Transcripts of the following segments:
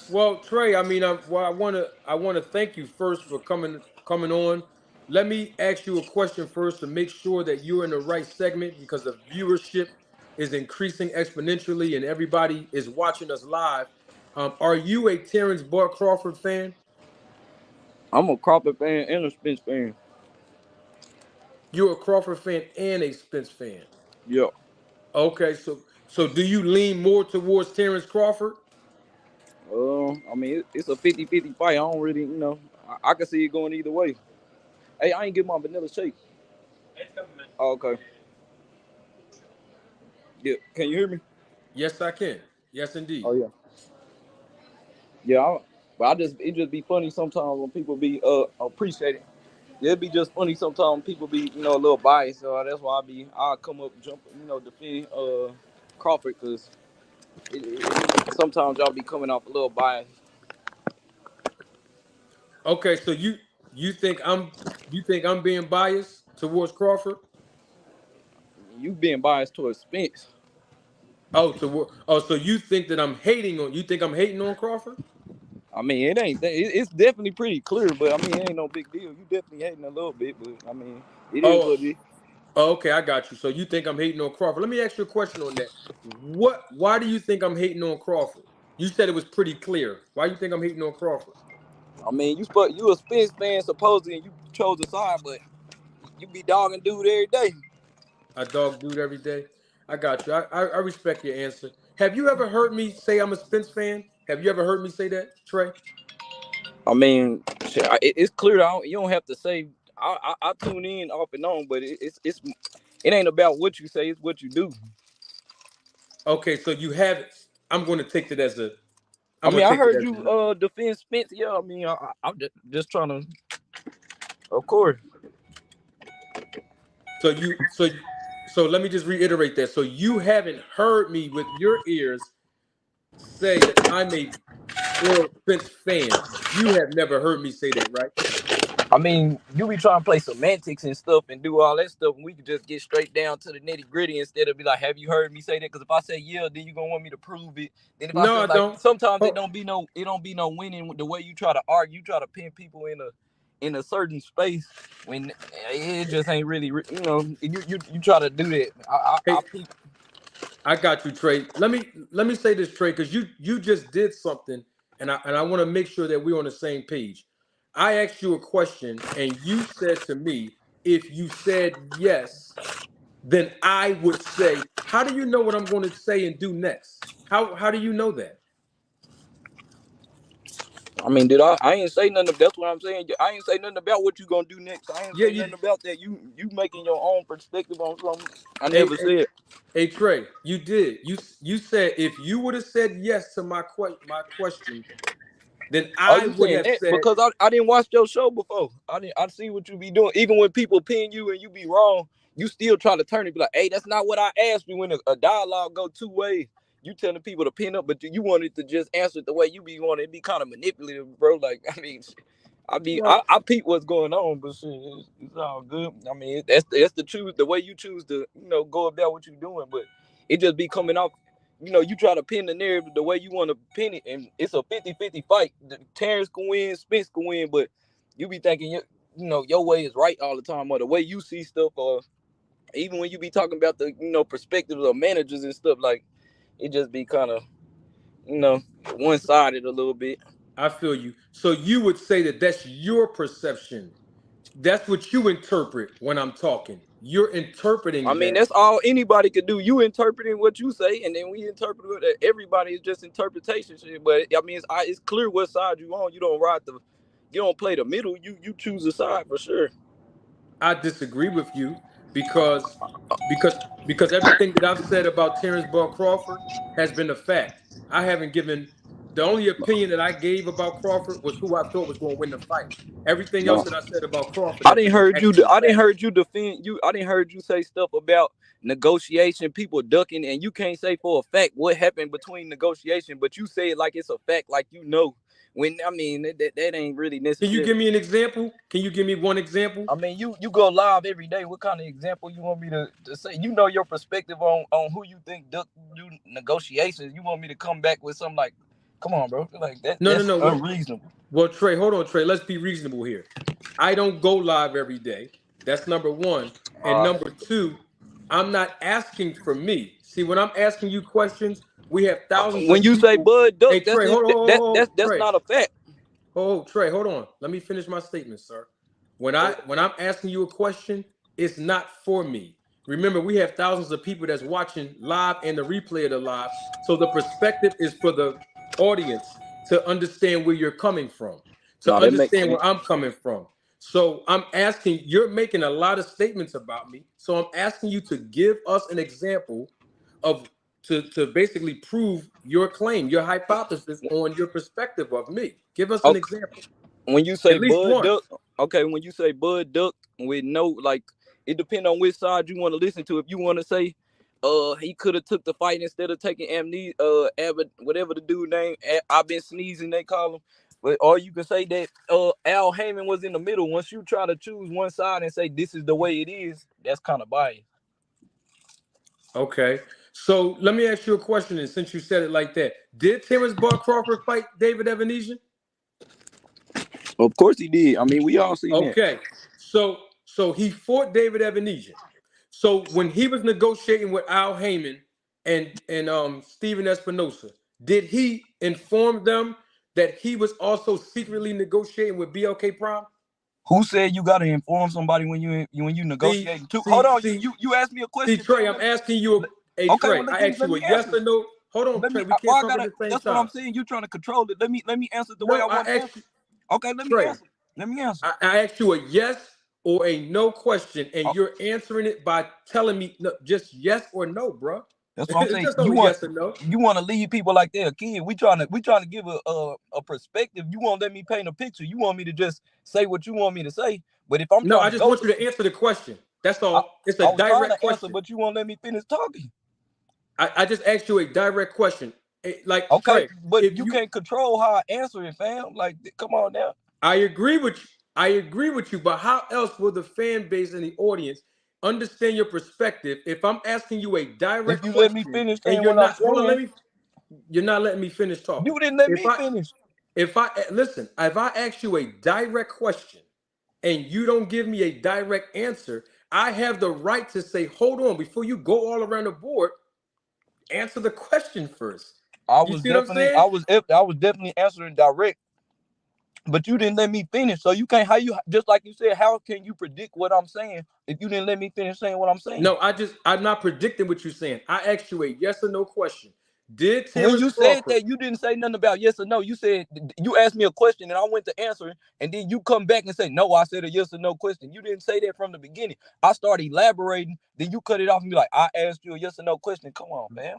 Well, Trey, I mean, I want to thank you first for coming on. Let me ask you a question first to make sure that you're in the right segment because the viewership is increasing exponentially and everybody is watching us live. Are you a Terrence Bud Crawford fan? I'm a Crawford fan and a Spence fan. You're a Crawford fan and a Spence fan. Yeah. Okay, so do you lean more towards Terrence Crawford? I mean, it's a 50-50 fight. I don't really, I can see it going either way. Hey, I ain't get my vanilla shake. Oh, okay. Yeah. Can you hear me? Yes, I can. Yes, Oh, indeed. yeah. Yeah. But it just be funny sometimes when people be appreciating. Yeah, it be just funny sometimes people be a little biased. So that's why I come up jump defend Crawford because sometimes y'all be coming off a little biased. Okay, so you think I'm being biased towards Crawford? You being biased towards Spence. So you think that I'm hating on Crawford? I mean, it ain't. It's definitely pretty clear, but I mean, it ain't no big deal. You definitely hating a little bit, but I mean, it is Oh, what it is. okay, I got you. So you think I'm hating on Crawford? Let me ask you a question on that. Why do you think I'm hating on Crawford? You said it was pretty clear. Why do you think I'm hating on Crawford? I mean, you a Spence fan supposedly, and you chose a side, but you be dogging dude every day. I dog dude every day. I got you. I respect your answer. Have you ever heard me say I'm a Spence fan? Have you ever heard me say that, Trey? I mean, shit, it's clear. You don't have to say. I tune in off and on, but it ain't about what you say. It's what you do. Okay, so you have it. I'm going to take it as a. I I'm going mean, to I take it heard as you a. defend Spence. Yeah, I mean, I'm just trying to. Of course. So so let me just reiterate that. So you haven't heard me with your ears say that I'm a Errol Spence fan. You have never heard me say that, right? I mean, you be trying to play semantics and stuff and do all that stuff, and we could just get straight down to the nitty gritty instead of be like, "Have you heard me say that?" Because if I say yeah, then you gonna want me to prove it. Then if I No, say I like, don't. sometimes Oh, it don't be no winning with the way you try to argue, you try to pin people in a certain space when it just ain't really, you try to do that. hey, I got you, Trey. Let me say this, Trey, because you just did something, and I want to make sure that we're on the same page. I asked you a question, and you said to me, if you said yes, then I would say, how do you know what I'm going to say and do next? How do you know that? I mean, did I? I ain't say nothing. That's what I'm saying. I ain't say nothing about what you gonna do next. I ain't Yeah, say you. nothing about that. You making your own perspective on something. I Hey, never hey, said. hey, Trey, you did. You said if you would have said yes to my question, then Oh, I you would saying have that said because I didn't watch your show before. I see what you be doing. Even when people pin you and you be wrong, you still try to turn it. Be like, hey, that's not what I asked you. When a dialogue go two ways, you telling people to pin up, but you wanted to just answer it the way you be wanting. It be kind of manipulative, bro. Like I mean, well. I peep what's going on, but shit, it's all good. I mean, that's the choose the way you choose to go about what you're doing, but it just be coming off. You try to pin the narrative the way you want to pin it, and it's a 50-50 fight. Terrence can win, Spence can win, but you be thinking your way is right all the time, or the way you see stuff, or even when you be talking about the perspectives of managers and stuff, like it just be kind of you know one sided a little bit. I feel you. So you would say that that's your perception. That's what you interpret when I'm talking. You're I interpreting mean, that. that's all anybody could do. You interpreting what you say, and then we interpret it. Everybody is just interpretation shit. But I mean, it's clear what side you on. You don't play the middle. You choose a side for sure. I disagree with you because because everything that I've said about Terrence Bud Crawford has been a fact. I haven't given the only opinion that I gave about Crawford was who I thought was going to win the fight. Everything else No, that I said about Crawford has been actual I didn't facts. heard you defend you. I didn't heard you say stuff about negotiation, people ducking, and you can't say for a fact what happened between negotiation, but you say it like it's a fact, like When I mean that ain't really Can you necessary. give me an example? Can you give me one example? I mean, you go live every day. What kind of example you want me to say? You know your perspective on who you think do negotiations. You want me to come back with something like Come on, bro. Like No, no, that's no. unreasonable. Well, Trey, hold on, Trey. Let's be reasonable here. I don't go live every day. That's number one. And number two, I'm not asking for me. See, when I'm asking you questions, we have thousands When of you say people. Bud Duck, Hey, Trey, hold on, that's Trey. not a fact. Oh, Trey, hold on. Let me finish my statement, sir. When I'm asking you a question, it's not for me. Remember, we have thousands of people that's watching live and the replay of the live. So the perspective is for the audience to understand where you're coming from, to No, that makes understand sense. where I'm coming from. So I'm asking, you're making a lot of statements about me. So I'm asking you to give us an example of to basically prove your claim, your hypothesis on your perspective of me. Give us an Okay, example. when you At say least Bud one. Duck, okay, when you say Bud Duck with no like, it depends on which side you want to listen to. If you want to say, he could have took the fight instead of taking amnesia, Abbott, whatever the dude name, I've been sneezing, they call him. But or you can say that Al Heyman was in the middle. Once you try to choose one side and say this is the way it is, that's kind of biased. Okay. So let me ask you a question, and since you said it like that, did Terrence Bud Crawford fight David Evanesian? Of course he did. I mean, we all seen that. Okay. So he fought David Evanesian. So when he was negotiating with Al Heyman and Steven Espinosa, did he inform them that he was also secretly negotiating with BLK Prime? Who said you got to inform somebody when you See, negotiating? Too. Hold see, on. see, You asked me a see, question, Trey, fam. I'm asking you a Okay, Trey. well I asked let you a me yes answer. or no. Hold on, Let Trey. me. We Well, can't I talk at gotta. the same That's what I'm time. saying. You trying to control it. Let me answer the way No, I I want to asked answer. you, Okay, let me Trey. answer. Let me answer. I asked you a yes or a no question, and Oh, you're answering it by telling me no, just yes or no, bro. that's what I'm It's saying. just only yes or no. You want to lead people like they're a kid. We trying to give a perspective. You won't let me paint a picture. You want me to just say what you want me to say. But if I'm No, trying I to just go want to, you to answer the question. That's I, all. It's a I was trying direct to answer, question. but you won't let me finish talking. I just asked you a direct question. Like Okay, Trey, but if you you, can't control how I answer it, fam. Like, come on now. I agree with you. I agree with you. But how else will the fan base and the audience understand your perspective if I'm asking you a If direct you let me question finish and saying you're what I'm not? Hold on, saying, You're not letting me finish talking. you didn't let If me I finish. if I listen, if I ask you a direct question and you don't give me a direct answer, I have the right to say, hold on, before you go all around the board, answer the question first. You see what I'm saying? I was definitely answering direct, but you didn't let me finish. So you can't, how you, just like you said, how can you predict what I'm saying if you didn't let me finish saying what I'm saying? No, I'm not predicting what you're saying. I asked you a yes or no question. Did When Terrence you said Crawford? that, you didn't say nothing about yes or no. You said, you asked me a question and I went to answer it, and then you come back and say, no, I said a yes or no question. You didn't say that from the beginning. I started elaborating, then you cut it off and be like, I asked you a yes or no question. Come on, man.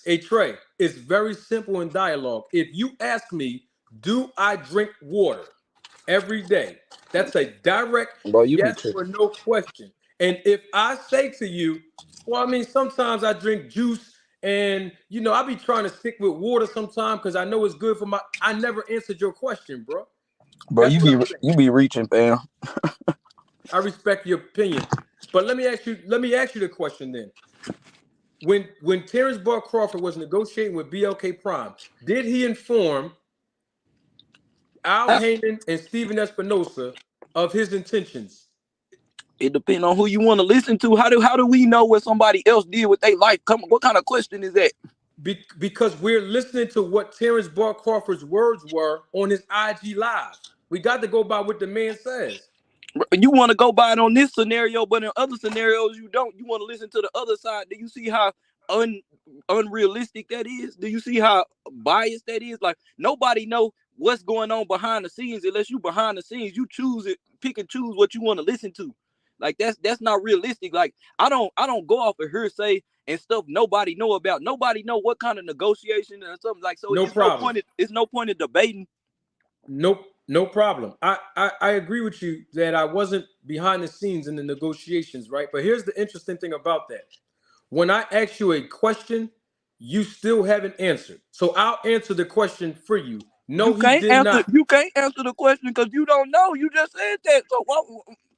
A Trey, it's very simple in dialogue. If you ask me, do I drink water every day? That's a direct Bro, you be yes tripping. or no question. And if I say to you, well, I mean, sometimes I drink juice and, I be trying to stick with water sometimes because I know it's good for I never answered your question, bro. Bro, That's what I'm saying. you be reaching, fam. I respect your opinion. But let me ask you the question then. When Terrence Bud Crawford was negotiating with BLK Prime, did he inform Al Heyman and Steven Espinosa of his intentions? It depends on who you want to listen to. How do we know what somebody else did with their life? Come, what kind of question is that? Because we're listening to what Terrence Bud Crawford's words were on his IG Live. We got to go by what the man says. You want to go by it on this scenario, but in other scenarios you don't. You want to listen to the other side. Do you see how unrealistic that is? Do you see how biased that is? Like, nobody know what's going on behind the scenes unless you behind the scenes. You choose it, pick and choose what you want to listen to. Like, that's not realistic. Like, I don't go off of hearsay and stuff nobody know about. Nobody know what kind of negotiation or something, like, so No problem. it's no point in debating. Nope, no problem. I agree with you that I wasn't behind the scenes in the negotiations, right? But here's the interesting thing about that. When I ask you a question, you still haven't answered. So I'll answer the question for you. No, You he can't did answer. not. You can't answer the question because you don't know. You just said that. So what?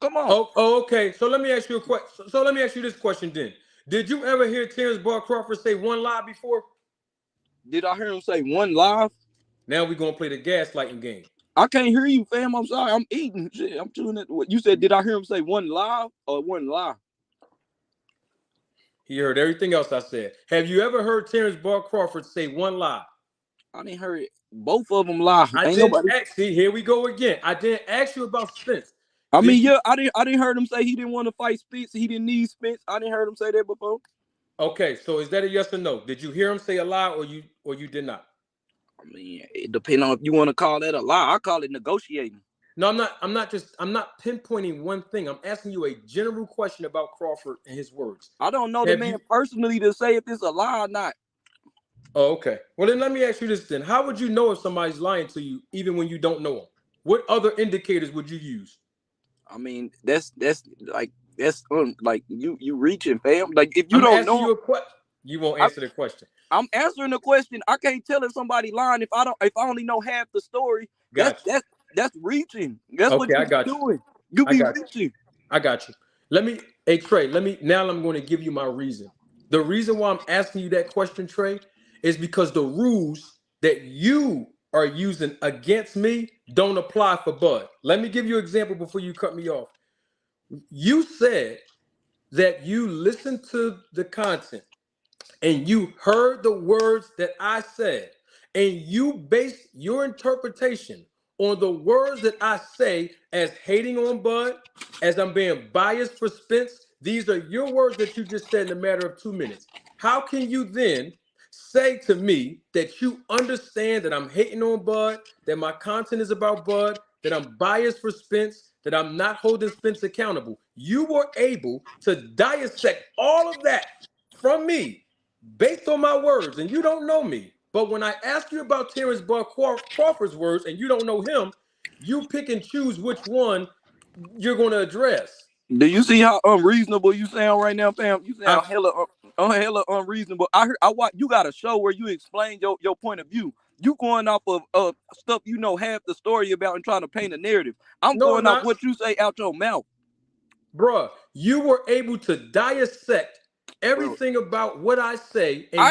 Come on. Okay. So let me ask you a question. So let me ask you this question then. Did you ever hear Terrence Bud Crawford say one lie before? Did I hear him say one live? Now we're gonna play the gaslighting game. I can't hear you, fam. I'm sorry. I'm eating. Shit, I'm tuning it. What you said? Did I hear him say one live or one lie? He heard everything else I said. Have you ever heard Terrence Bart Crawford say one lie? I didn't hear it. Both of them lie. I Ain't didn't nobody. see, here we go again. I didn't ask you about Spence. I mean, Did you? yeah, I didn't heard him say he didn't want to fight Spence. He didn't need Spence. I didn't heard him say that before. Okay, so is that a yes or no? Did you hear him say a lie or you did not? I mean, it depends on if you want to call that a lie. I call it negotiating. No, I'm not pinpointing one thing. I'm asking you a general question about Crawford and his words. I don't know the Have man you? personally to say if it's a lie or not. Oh, okay. Well, then let me ask you this then. How would you know if somebody's lying to you even when you don't know them? What other indicators would you use? I mean, that's like you reaching, fam. Like if you I'm don't asking know, you a question. You won't answer the question. I'm answering the question. I can't tell if somebody lying if I only know half the story. Got you. That's reaching. That's what Okay, you I be got you. doing. You I be got you. reaching. I got you. Hey Trey, now I'm going to give you my reason. The reason why I'm asking you that question, Trey, is because the rules that you are using against me don't apply for Bud. Let me give you an example before you cut me off. You said that you listened to the content and you heard the words that I said, and you based your interpretation on the words that I say as hating on Bud, as I'm being biased for Spence. These are your words that you just said in a matter of 2 minutes. How can you then say to me that you understand that I'm hating on Bud, that my content is about Bud, that I'm biased for Spence, that I'm not holding Spence accountable? You were able to dissect all of that from me based on my words, and you don't know me. But when I ask you about Terrence Bud Crawford's words and you don't know him, you pick and choose which one you're going to address. Do you see how unreasonable you sound right now, fam? You I'm, sound hella unreasonable. I heard. I watch. You got a show where you explain your point of view. You going off of stuff you know half the story about and trying to paint a narrative. I'm no, I'm going off not. what you say out your mouth. Bruh, you were able to dissect Bro, everything about what I say, and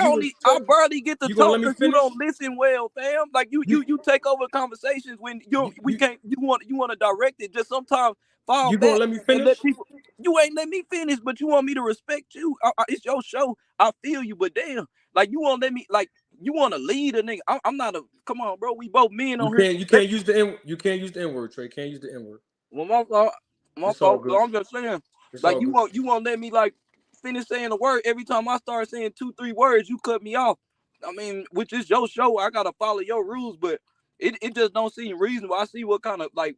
I barely get to you gonna talk let me because you finish? don't listen well, fam. Like You you take over conversations when you we you, can't. You want to direct it. Just sometimes fall you gonna back let me and let finish? people. You ain't let me finish, but you want me to respect you. It's your show. I feel you, but damn, like you won't let me. Like you want to lead a nigga. I'm not a. Come on, bro. We both men on here. You can't use the N word, Trey. Can't use the N word. Well, my fault. My It's all fault. So good. I'm just saying, It's like all good. you won't let me like finish saying a word. Every time I start saying 2-3 words, you cut me off. I mean, which is your show. I gotta follow your rules, but it just don't seem reasonable. I see what kind of like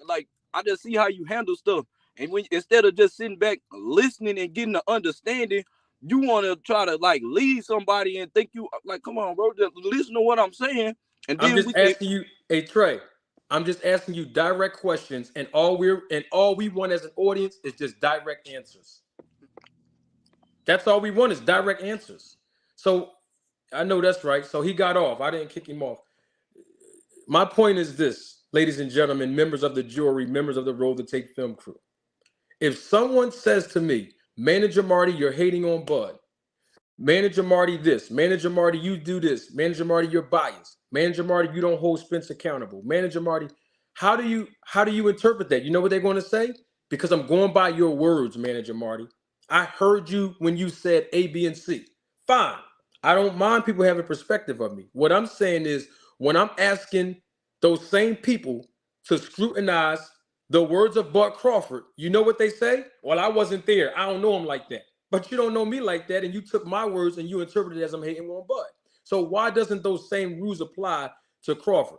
like I just see how you handle stuff. And when instead of just sitting back listening and getting the understanding, you want to try to like lead somebody and think you like, come on, bro, just listen to what I'm saying, and I'm then just we can. asking you, hey Trey. I'm just asking you direct questions, and all we want as an audience is just direct answers. That's all we want is direct answers. So I know that's right. So he got off. I didn't kick him off. My point is this, ladies and gentlemen, members of the jury, members of the Roll to Take film crew. If someone says to me, Manager Marty, you're hating on Bud. Manager Marty, this. Manager Marty, you do this. Manager Marty, you're biased. Manager Marty, you don't hold Spence accountable. Manager Marty, how do you interpret that? You know what they're going to say? Because I'm going by your words, Manager Marty. I heard you when you said A, B, and C. Fine. I don't mind people having perspective of me. What I'm saying is when I'm asking those same people to scrutinize the words of Bud Crawford, you know what they say? Well, I wasn't there. I don't know him like that. But you don't know me like that, and you took my words and you interpreted it as I'm hating on Bud. So why doesn't those same rules apply to Crawford?